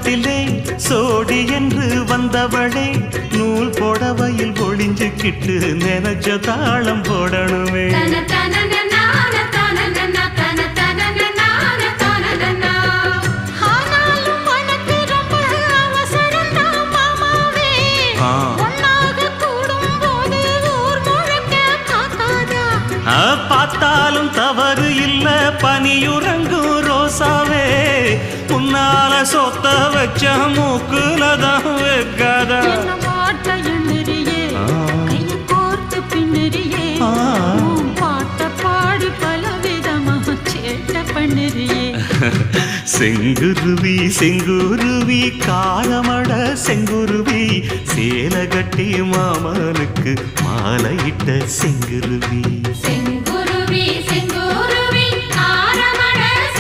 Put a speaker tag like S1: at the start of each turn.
S1: தோட்டத்திலே சோடி என்று வந்தவளே நூல் புடவையில் ஒளிஞ்சுக்கிட்டு நினைச்ச தாளம் போடணுமே. பார்த்தாலும் தவறு இல்ல பனியுறங்கும் ரோசாவே உன்னால சொத்த வச்ச மூக்குலதான் வைக்காத செங்குருவி செங்குருவி காலமட செங்குருவி சேல கட்டி மாமனுக்கு மாலையிட்ட செங்குருவி.